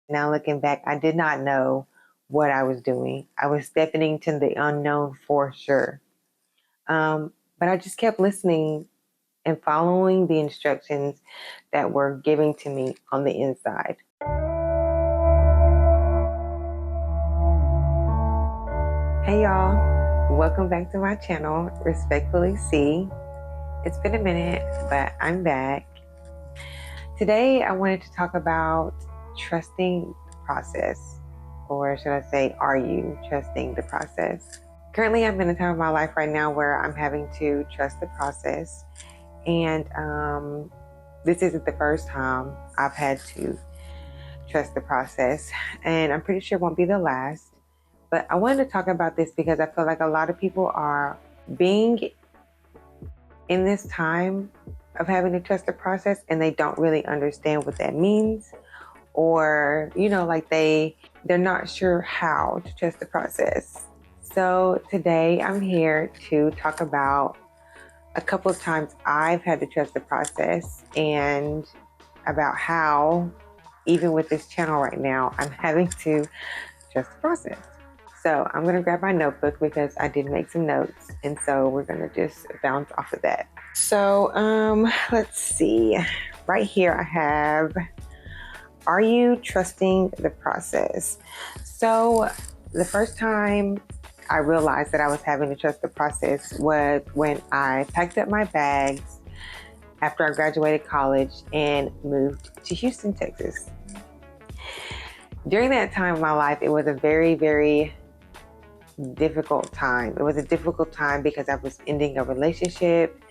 Now looking back, I did not know what I was doing. I was stepping into the unknown for sure. But I just kept listening and following the instructions that were given to me on the inside. Hey y'all, welcome back to my channel, Respectfully C. It's been a minute, but I'm back. Today I wanted to talk about trusting the process, or should I say, are you trusting the process? Currently, I'm in a time of my life right now where I'm having to trust the process, and this isn't the first time I've had to trust the process, and I'm pretty sure it won't be the last. But I wanted to talk about this because I feel like a lot of people are being in this time of having to trust the process and they don't really understand what that means, or like they're not sure how to trust the process. So today I'm here to talk about a couple of times I've had to trust the process and about how, even with this channel right now, I'm having to trust the process. So I'm going to grab my notebook because I did make some notes. And so we're going to just bounce off of that. So let's see. Right here I have, are you trusting the process? So the first time I realized that I was having to trust the process was when I packed up my bags after I graduated college and moved to Houston, Texas. During that time of my life, it was a very, very difficult time. It was a difficult time because I was ending a relationship.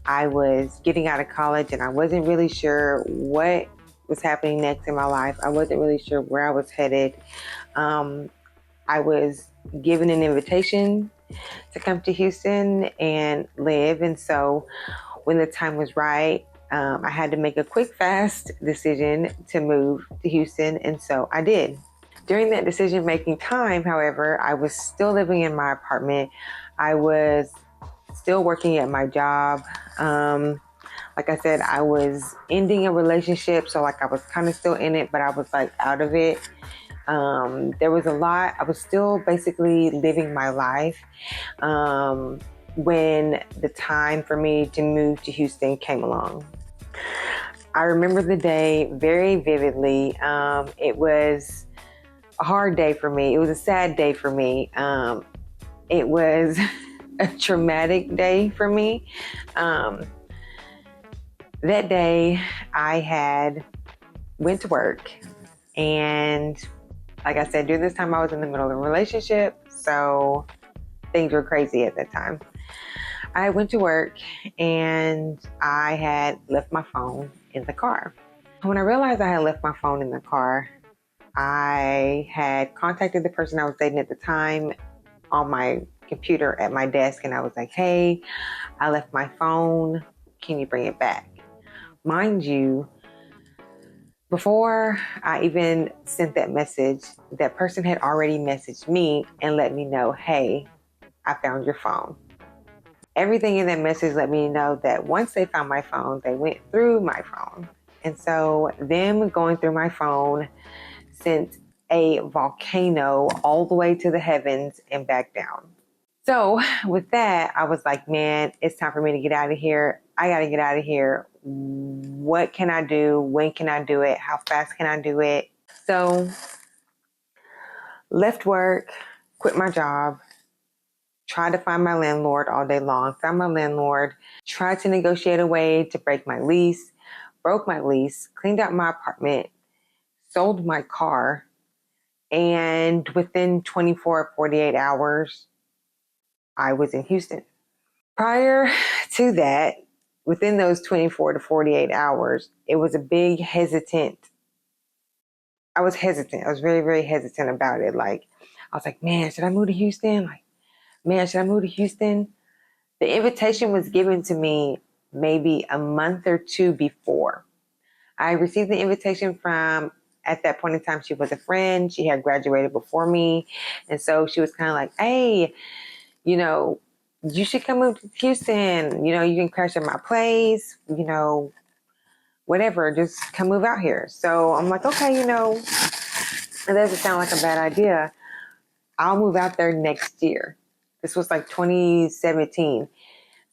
I was getting out of college and I wasn't really sure what was happening next in my life. I wasn't really sure where I was headed. I was given an invitation to come to Houston and live. And so when the time was right, I had to make a quick, fast decision to move to Houston. And so I did. During that decision-making time, however, I was still living in my apartment. I was still working at my job. Like I said, I was ending a relationship. So like I was kind of still in it, but I was like out of it. There was a lot. I was still basically living my life when the time for me to move to Houston came along. I remember the day very vividly. It was a hard day for me. It was a sad day for me. It was a traumatic day for me. That day I had went to work, and like I said, during this time I was in the middle of a relationship, so things were crazy at that time. I went to work and I had left my phone in the car. When I realized I had left my phone in the car, I had contacted the person I was dating at the time on my computer at my desk, and I was like, hey, I left my phone. Can you bring it back? Mind you, before I even sent that message, that person had already messaged me and let me know, hey, I found your phone. Everything in that message let me know that once they found my phone, they went through my phone. And so them going through my phone sent a volcano all the way to the heavens and back down. So with that, I was like, man, it's time for me to get out of here. I got to get out of here. What can I do? When can I do it? How fast can I do it? So left work, quit my job, tried to find my landlord all day long, found my landlord, tried to negotiate a way to break my lease, broke my lease, cleaned out my apartment, sold my car, and within 24, 48 hours, I was in Houston. Prior to that, within those 24 to 48 hours, it was a big hesitant. I was hesitant. I was very, very hesitant about it. Like, I was like, man, should I move to Houston? Like, man, should I move to Houston? The invitation was given to me maybe a month or two before. I received the invitation from, at that point in time, she was a friend. She had graduated before me. And so she was kind of like, hey, you should come move to Houston. You can crash at my place, whatever, just come move out here. So I'm like, okay, it doesn't sound like a bad idea. I'll move out there next year. This was like 2017.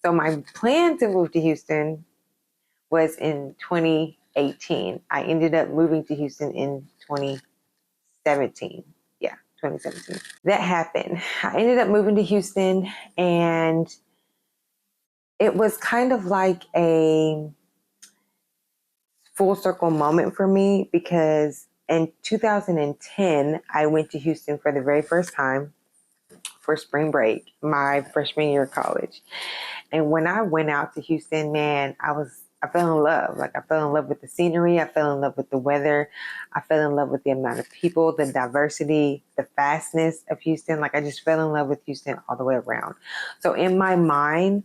So my plan to move to Houston was in 2018. I ended up moving to Houston in 2017. Yeah, 2017. That happened. I ended up moving to Houston, and it was kind of like a full circle moment for me because in 2010, I went to Houston for the very first time for spring break, my freshman year of college. And when I went out to Houston, man, I fell in love. Like, I fell in love with the scenery. I fell in love with the weather. I fell in love with the amount of people, the diversity, the fastness of Houston. Like, I just fell in love with Houston all the way around. So in my mind,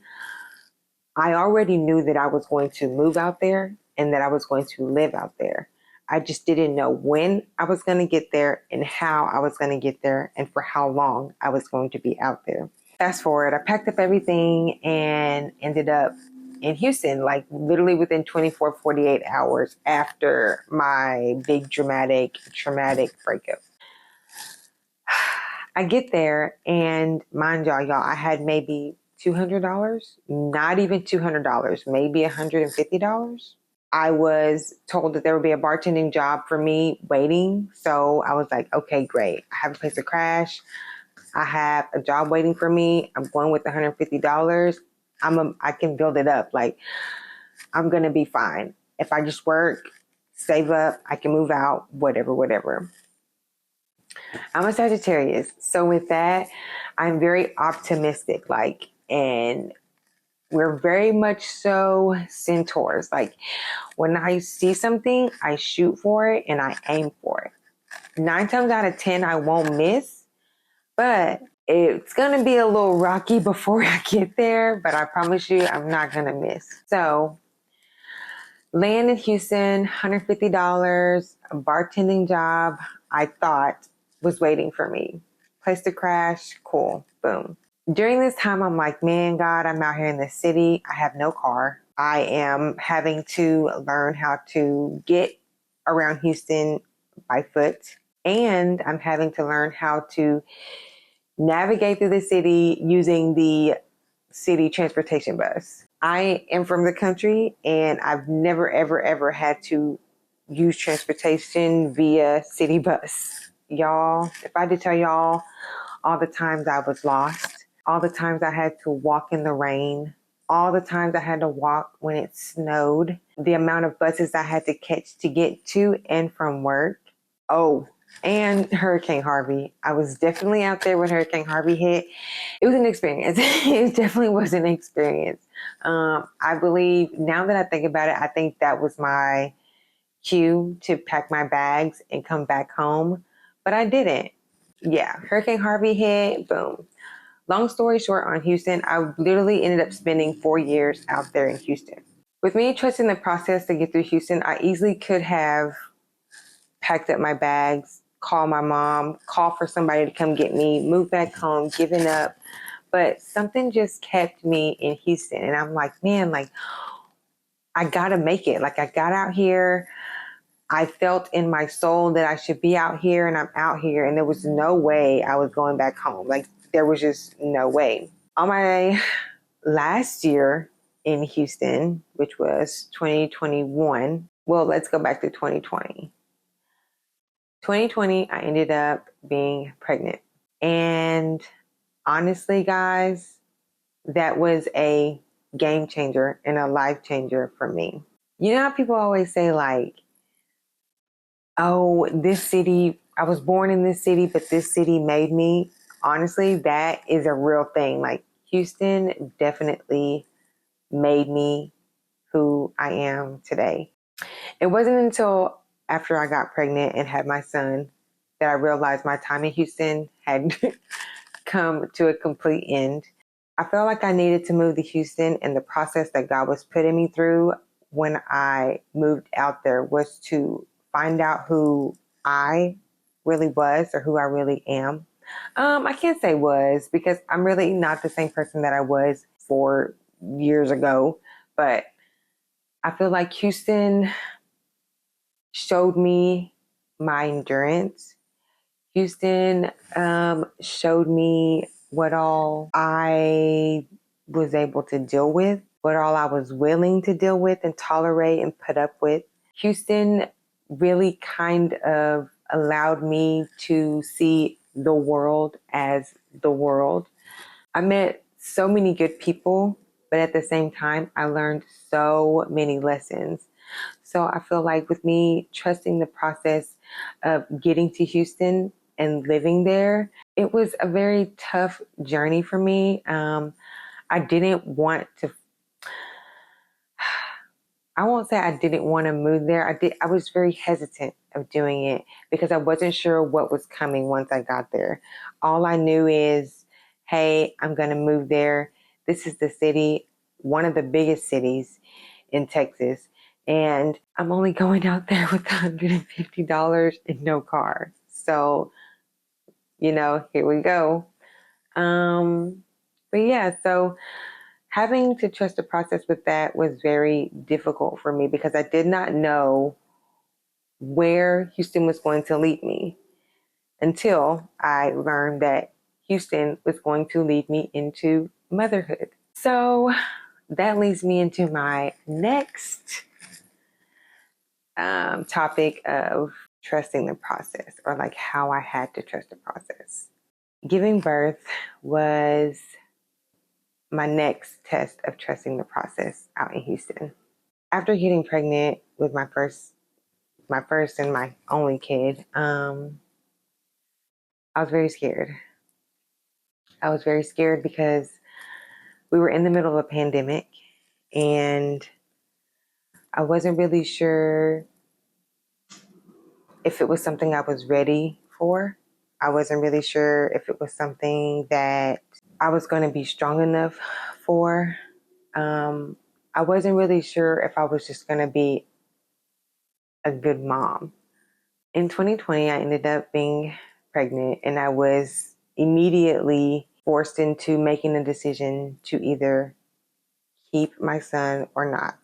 I already knew that I was going to move out there and that I was going to live out there. I just didn't know when I was going to get there and how I was going to get there and for how long I was going to be out there. Fast forward, I packed up everything and ended up in Houston, like literally within 24, 48 hours after my big traumatic breakup. I get there, and mind y'all, I had maybe $200, not even $200, maybe $150. I was told that there would be a bartending job for me waiting. So I was like, okay, great. I have a place to crash. I have a job waiting for me. I'm going with $150. I can build it up. Like, I'm going to be fine. If I just work, save up, I can move out, whatever. I'm a Sagittarius. So with that, I'm very optimistic, and we're very much so centaurs. Like, when I see something, I shoot for it and I aim for it. 9 times out of 10, I won't miss, but it's going to be a little rocky before I get there, but I promise you I'm not going to miss. So, land in Houston, $150, a bartending job, I thought was waiting for me. Place to crash, cool, boom. During this time, I'm like, man, God, I'm out here in the city. I have no car. I am having to learn how to get around Houston by foot. And I'm having to learn how to navigate through the city using the city transportation bus. I am from the country, and I've never, ever had to use transportation via city bus. Y'all, if I did tell y'all all the times I was lost, all the times I had to walk in the rain, all the times I had to walk when it snowed, the amount of buses I had to catch to get to and from work. Oh, and Hurricane Harvey. I was definitely out there when Hurricane Harvey hit. It was an experience. It definitely was an experience. I believe, now that I think about it, I think that was my cue to pack my bags and come back home, but I didn't. Yeah, Hurricane Harvey hit, boom. Long story short, on Houston, I literally ended up spending 4 years out there in Houston. With me trusting the process to get through Houston, I easily could have packed up my bags, call my mom, call for somebody to come get me, move back home, given up. But something just kept me in Houston. And I'm like, man, like, I gotta make it. Like, I got out here. I felt in my soul that I should be out here, and I'm out here. And there was no way I was going back home. Like, there was just no way. On my last year in Houston, which was 2021, well, let's go back to 2020. 2020, I ended up being pregnant. And honestly, guys, that was a game changer and a life changer for me. You know how people always say, like, oh, this city, I was born in this city, but this city made me. Honestly, that is a real thing. Like, Houston definitely made me who I am today. It wasn't until after I got pregnant and had my son that I realized my time in Houston had come to a complete end. I felt like I needed to move to Houston, and the process that God was putting me through when I moved out there was to find out who I really was, or who I really am. I can't say was, because I'm really not the same person that I was 4 years ago, but I feel like Houston showed me my endurance. Houston showed me what all I was able to deal with, what all I was willing to deal with and tolerate and put up with. Houston really kind of allowed me to see the world as the world. I met so many good people, but at the same time, I learned so many lessons. So I feel like with me trusting the process of getting to Houston and living there, it was a very tough journey for me. I didn't want to, I won't say I didn't want to move there. I was very hesitant of doing it because I wasn't sure what was coming once I got there. All I knew is, hey, I'm going to move there. This is the city, one of the biggest cities in Texas. And I'm only going out there with $150 and no car. So, here we go. But yeah, so having to trust the process with that was very difficult for me because I did not know where Houston was going to lead me until I learned that Houston was going to lead me into motherhood. So that leads me into my next topic of trusting the process, or like how I had to trust the process. Giving birth was my next test of trusting the process out in Houston. After getting pregnant with my first and my only kid, I was very scared. I was very scared because we were in the middle of a pandemic and I wasn't really sure if it was something I was ready for. I wasn't really sure if it was something that I was going to be strong enough for. I wasn't really sure if I was just going to be a good mom. In 2020, I ended up being pregnant and I was immediately forced into making a decision to either keep my son or not.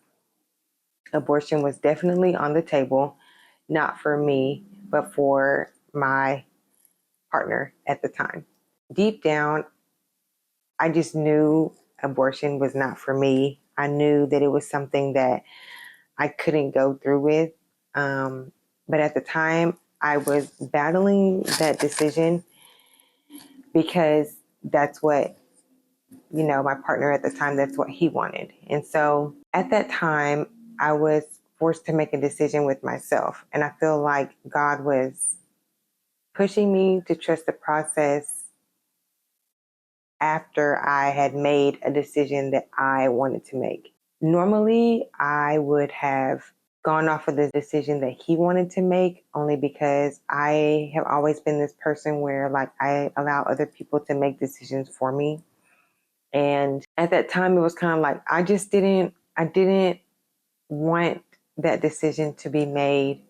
Abortion was definitely on the table, not for me, but for my partner at the time. Deep down, I just knew abortion was not for me. I knew that it was something that I couldn't go through with. But at the time, I was battling that decision because that's what, my partner at the time, that's what he wanted. And so at that time, I was forced to make a decision with myself. And I feel like God was pushing me to trust the process after I had made a decision that I wanted to make. Normally, I would have gone off of the decision that he wanted to make only because I have always been this person where like I allow other people to make decisions for me. And at that time it was kind of like I didn't want that decision to be made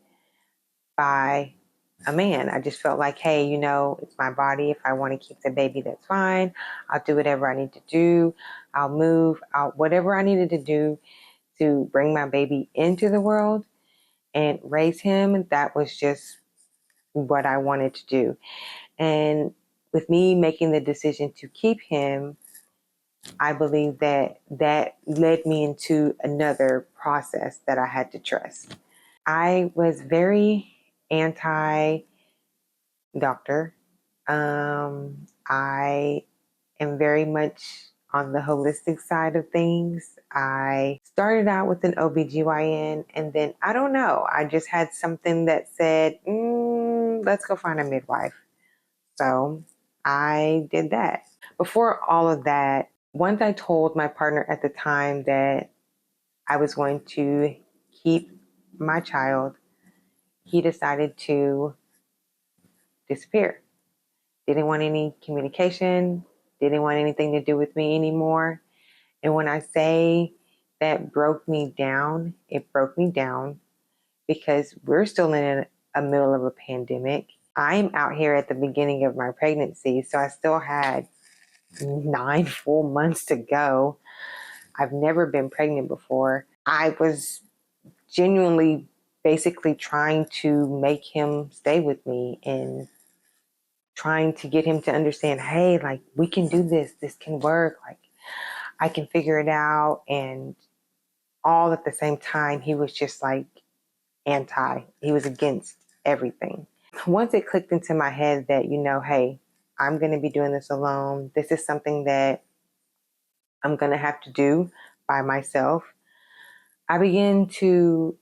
by a man. I just felt like, hey, it's my body. If I want to keep the baby, that's fine. I'll do whatever I need to do. I'll move out whatever I needed to do to bring my baby into the world and raise him. That was just what I wanted to do. And with me making the decision to keep him, I believe that led me into another process that I had to trust. I was very anti doctor. I am very much on the holistic side of things. I started out with an OBGYN and then I don't know, I just had something that said, let's go find a midwife. So I did that. Before all of that, once I told my partner at the time that I was going to keep my child, he decided to disappear. Didn't want any communication, didn't want anything to do with me anymore. And when I say that broke me down, it broke me down because we're still in a middle of a pandemic. I'm out here at the beginning of my pregnancy, so I still had 9 full months to go. I've never been pregnant before. I was genuinely basically trying to make him stay with me and trying to get him to understand, hey, like, we can do this. This can work. Like, I can figure it out. And all at the same time, he was just like he was against everything. Once it clicked into my head that, hey, I'm going to be doing this alone. This is something that I'm going to have to do by myself. I began to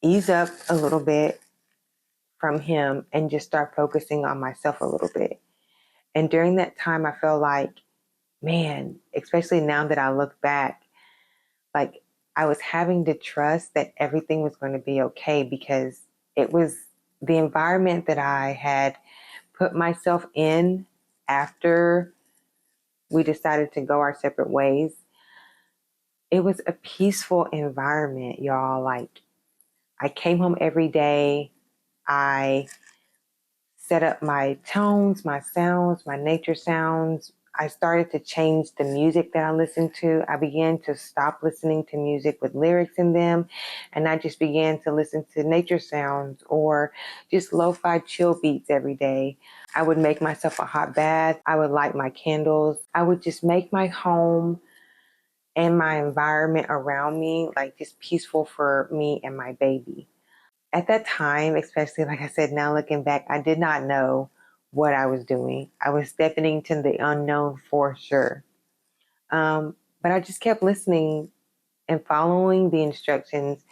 ease up a little bit from him and just start focusing on myself a little bit. And during that time, I felt like, man, especially now that I look back, like I was having to trust that everything was going to be okay, because it was the environment that I had put myself in after we decided to go our separate ways. It was a peaceful environment, y'all. Like, I came home every day. I set up my tones, my sounds, my nature sounds. I started to change the music that I listened to. I began to stop listening to music with lyrics in them, and I just began to listen to nature sounds or just lo-fi chill beats every day. I would make myself a hot bath. I would light my candles. I would just make my home and my environment around me like just peaceful for me and my baby. At that time, especially, like I said, now looking back, I did not know what I was doing. I was stepping into the unknown for sure. But I just kept listening and following the instructions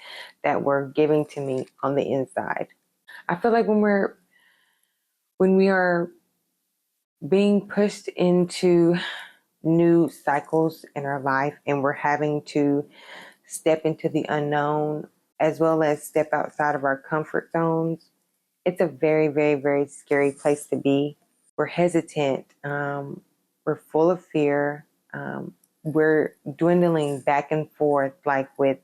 that were given to me on the inside. I feel like when we are being pushed into new cycles in our life and we're having to step into the unknown as well as step outside of our comfort zones, it's a very, very, very scary place to be. We're hesitant. We're full of fear. We're dwindling back and forth, like with,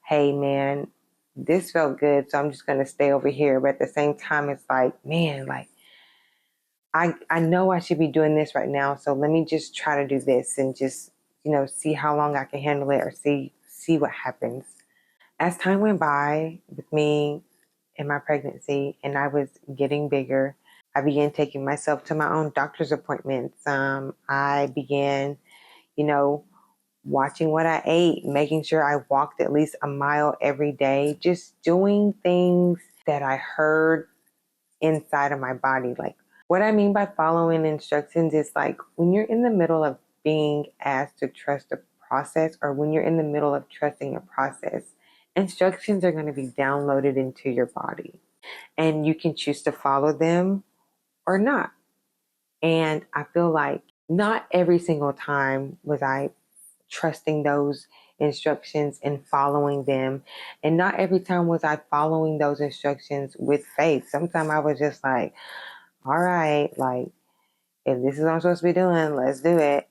hey, man, this felt good, so I'm just going to stay over here. But at the same time, it's like, man, like, I know I should be doing this right now, so let me just try to do this and just, see how long I can handle it or see what happens. As time went by with me in my pregnancy and I was getting bigger, I began taking myself to my own doctor's appointments. I began, you know, watching what I ate, making sure I walked at least a mile every day, just doing things that I heard inside of my body. Like, what I mean by following instructions is like when you're in the middle of being asked to trust a process, or when you're in the middle of trusting a process, instructions are going to be downloaded into your body and you can choose to follow them or not. And I feel like not every single time was I trusting those instructions and following them. And not every time was I following those instructions with faith. Sometimes I was just like, all right, like, if this is what I'm supposed to be doing, let's do it.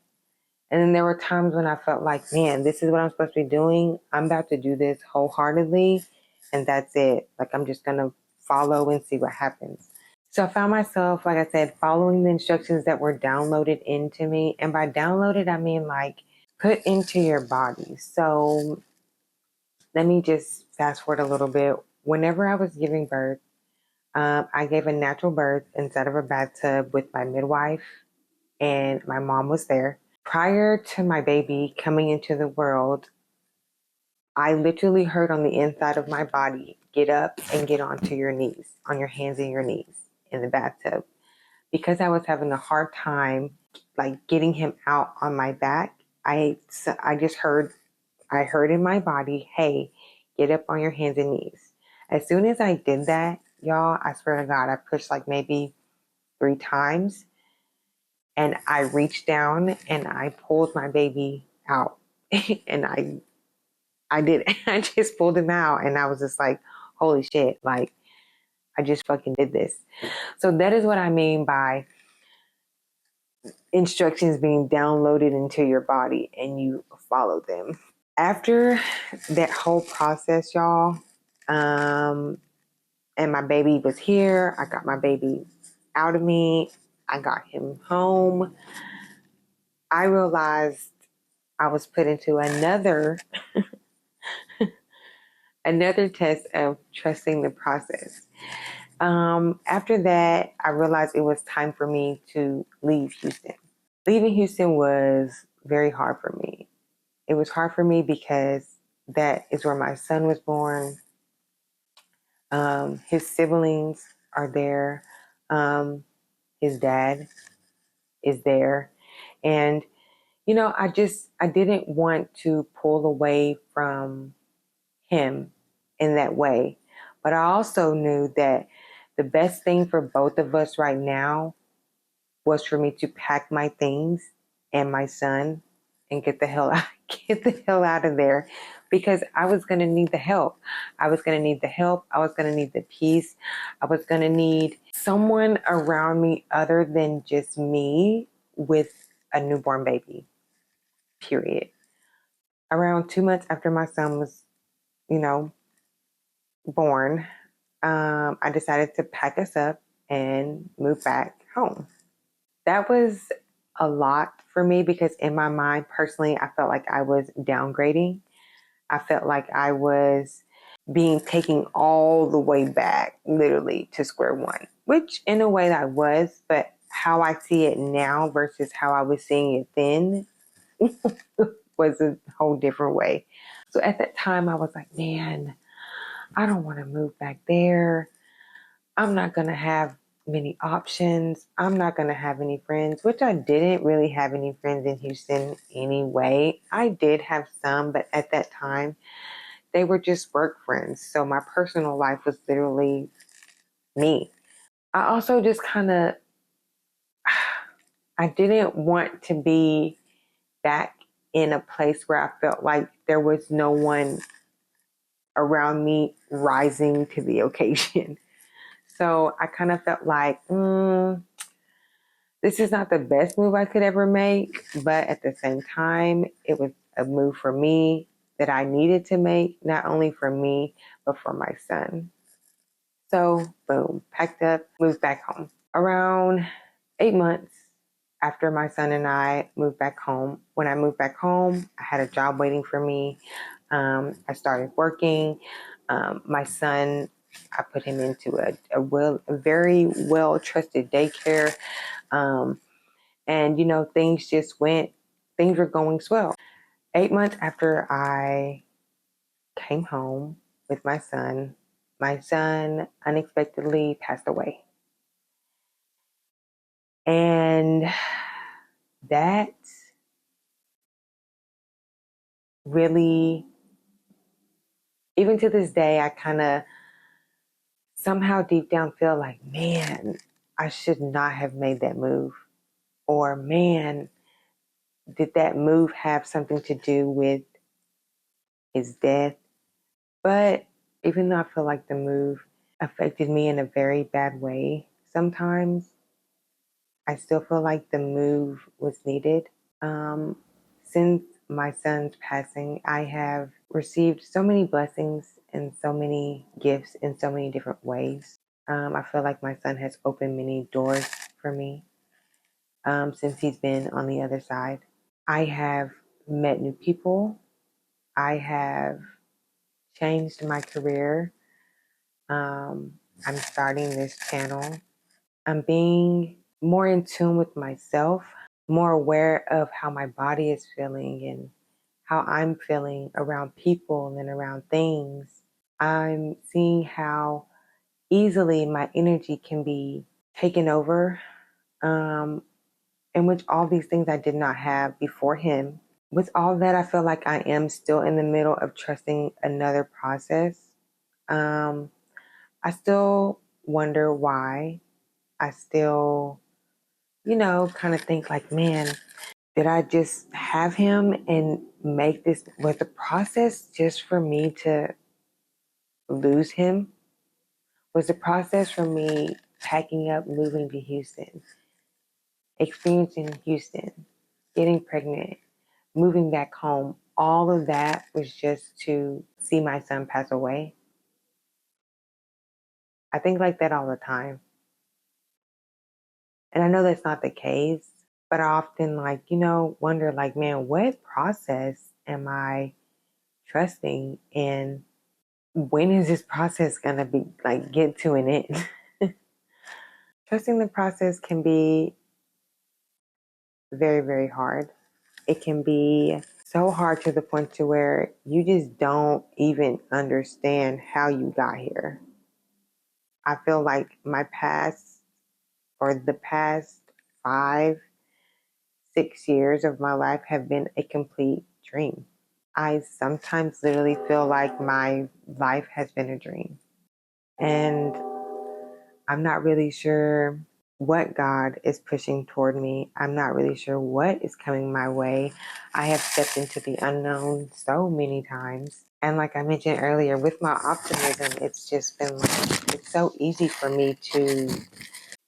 And then there were times when I felt like, man, this is what I'm supposed to be doing. I'm about to do this wholeheartedly. And that's it. Like, I'm just going to follow and see what happens. So I found myself, like I said, following the instructions that were downloaded into me. And by downloaded, I mean like put into your body. So let me just fast forward a little bit. Whenever I was giving birth, I gave a natural birth inside of a bathtub with my midwife, and my mom was there. Prior to my baby coming into the world, I literally heard on the inside of my body, get up and get onto your knees, on your hands and your knees in the bathtub. Because I was having a hard time like getting him out on my back, I heard in my body, hey, get up on your hands and knees. As soon as I did that, y'all, I swear to God, I pushed like maybe 3 times, and I reached down and I pulled my baby out. And I did, I just pulled him out, and I was just like, holy shit, like, I just fucking did this. So that is what I mean by instructions being downloaded into your body and you follow them. After that whole process, y'all, and my baby was here, I got my baby out of me, I got him home, I realized I was put into another test of trusting the process. After that, I realized it was time for me to leave Houston. Leaving Houston was very hard for me. It was hard for me because that is where my son was born. His siblings are there. His dad is there. And, I didn't want to pull away from him in that way. But I also knew that the best thing for both of us right now was for me to pack my things and my son and get the hell out of there, because I was going to need the help. I was going to need the help. I was going to need the peace. I was going to need someone around me other than just me with a newborn baby, period. Around 2 months after my son was, you know, born, I decided to pack us up and move back home. That was a lot for me because in my mind, personally, I felt like I was downgrading. I felt like I was being taken all the way back, literally to square one, which in a way I was, but how I see it now versus how I was seeing it then was a whole different way. So at that time, I was like, man, I don't want to move back there. I'm not going to have many options. I'm not going to have any friends, which I didn't really have any friends in Houston anyway. I did have some, but at that time, they were just work friends. So my personal life was literally me. I also just I didn't want to be back in a place where I felt like there was no one around me rising to the occasion. So I kind of felt like, this is not the best move I could ever make, but at the same time, it was a move for me that I needed to make, not only for me, but for my son. So, boom, packed up, moved back home. Around 8 months after my son and I moved back home, when I moved back home, I had a job waiting for me. I started working. My son, I put him into a very well trusted daycare. And things were going swell. 8 months after I came home with my son unexpectedly passed away. And that really, even to this day, I kind of somehow deep down feel like, man, I should not have made that move. Or, man, did that move have something to do with his death? But even though I feel like the move affected me in a very bad way sometimes, I still feel like the move was needed. Since my son's passing, I have received so many blessings and so many gifts in so many different ways. I feel like my son has opened many doors for me since he's been on the other side. I have met new people. I have changed my career. I'm starting this channel. I'm being more in tune with myself, more aware of how my body is feeling and how I'm feeling around people and around things. I'm seeing how easily my energy can be taken over, in which all these things I did not have before him. With all that, I feel like I am still in the middle of trusting another process. Um, I still wonder why. I still, kind of think like, man, did I just have him and make this, was the process just for me to lose him? Was the process for me packing up, moving to Houston, experiencing Houston, getting pregnant, moving back home, all of that was just to see my son pass away? I think like that all the time. And I know that's not the case, but I often wonder like, man, what process am I trusting, and when is this process gonna be like get to an end? Trusting the process can be very, very hard. It can be so hard to the point to where you just don't even understand how you got here. I feel like my past or the past 5, 6 years of my life have been a complete dream. I sometimes literally feel like my life has been a dream. And I'm not really sure what God is pushing toward me. I'm not really sure what is coming my way. I have stepped into the unknown so many times. And like I mentioned earlier, with my optimism, it's just been like, it's so easy for me to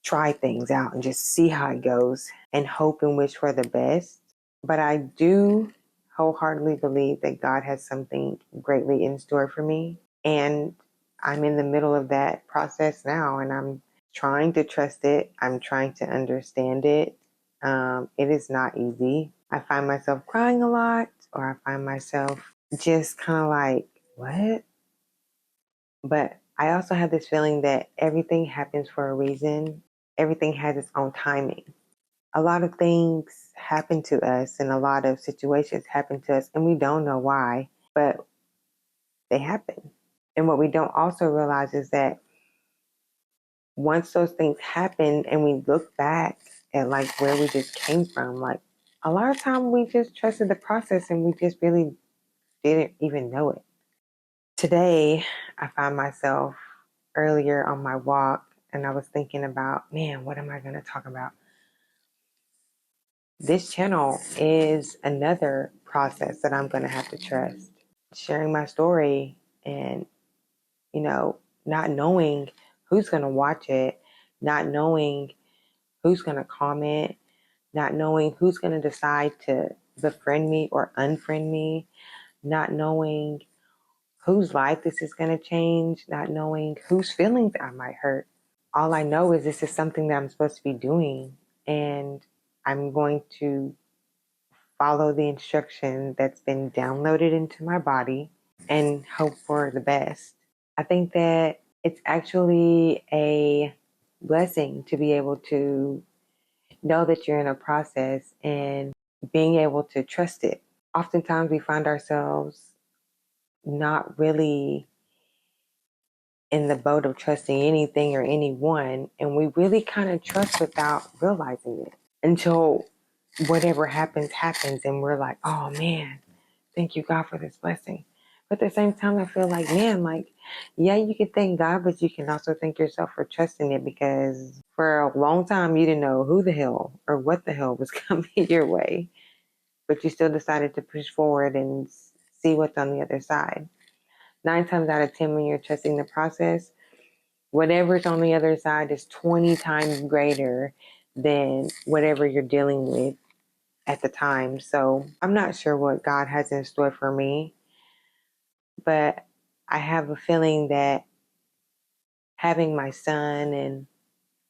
try things out and just see how it goes and hope and wish for the best. But I do wholeheartedly believe that God has something greatly in store for me. And I'm in the middle of that process now, and I'm trying to trust it. I'm trying to understand it. It is not easy. I find myself crying a lot, or I find myself just kind of like, what? But I also have this feeling that everything happens for a reason. Everything has its own timing. A lot of things happen to us and a lot of situations happen to us and we don't know why, but they happen. And what we don't also realize is that once those things happen and we look back at like where we just came from, like a lot of time we just trusted the process and we just really didn't even know it. Today, I found myself earlier on my walk and I was thinking about, man, what am I going to talk about? This channel is another process that I'm going to have to trust. Sharing my story and, not knowing who's going to watch it, not knowing who's going to comment, not knowing who's going to decide to befriend me or unfriend me, not knowing whose life this is going to change, not knowing whose feelings I might hurt. All I know is this is something that I'm supposed to be doing, and I'm going to follow the instruction that's been downloaded into my body and hope for the best. I think that it's actually a blessing to be able to know that you're in a process and being able to trust it. Oftentimes we find ourselves not really in the boat of trusting anything or anyone, and we really kind of trust without realizing it until whatever happens, and we're like, oh man, thank you, God, for this blessing. But at the same time, I feel like, man, like, yeah, you can thank God, but you can also thank yourself for trusting it because for a long time, you didn't know who the hell or what the hell was coming your way, but you still decided to push forward and see what's on the other side. 9 times out of 10, when you're trusting the process, whatever's on the other side is 20 times greater than whatever you're dealing with at the time. So I'm not sure what God has in store for me, but I have a feeling that having my son and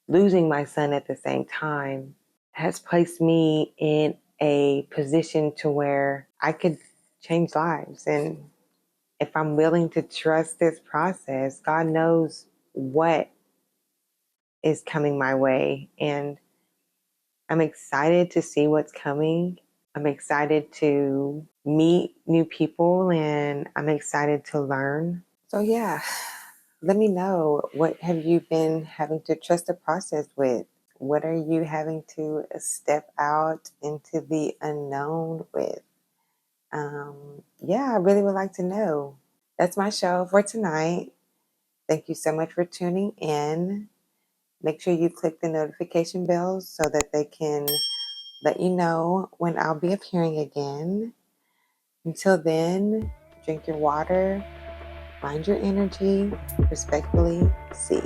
losing my son at the same time has placed me in a position to where I could change lives. And if I'm willing to trust this process, God knows what is coming my way. And I'm excited to see what's coming. I'm excited to meet new people and I'm excited to learn. So yeah, let me know, what have you been having to trust the process with? What are you having to step out into the unknown with? Yeah, I really would like to know. That's my show for tonight. Thank you so much for tuning in. Make sure you click the notification bells so that they can let you know when I'll be appearing again. Until then, drink your water, find your energy, respectfully, C.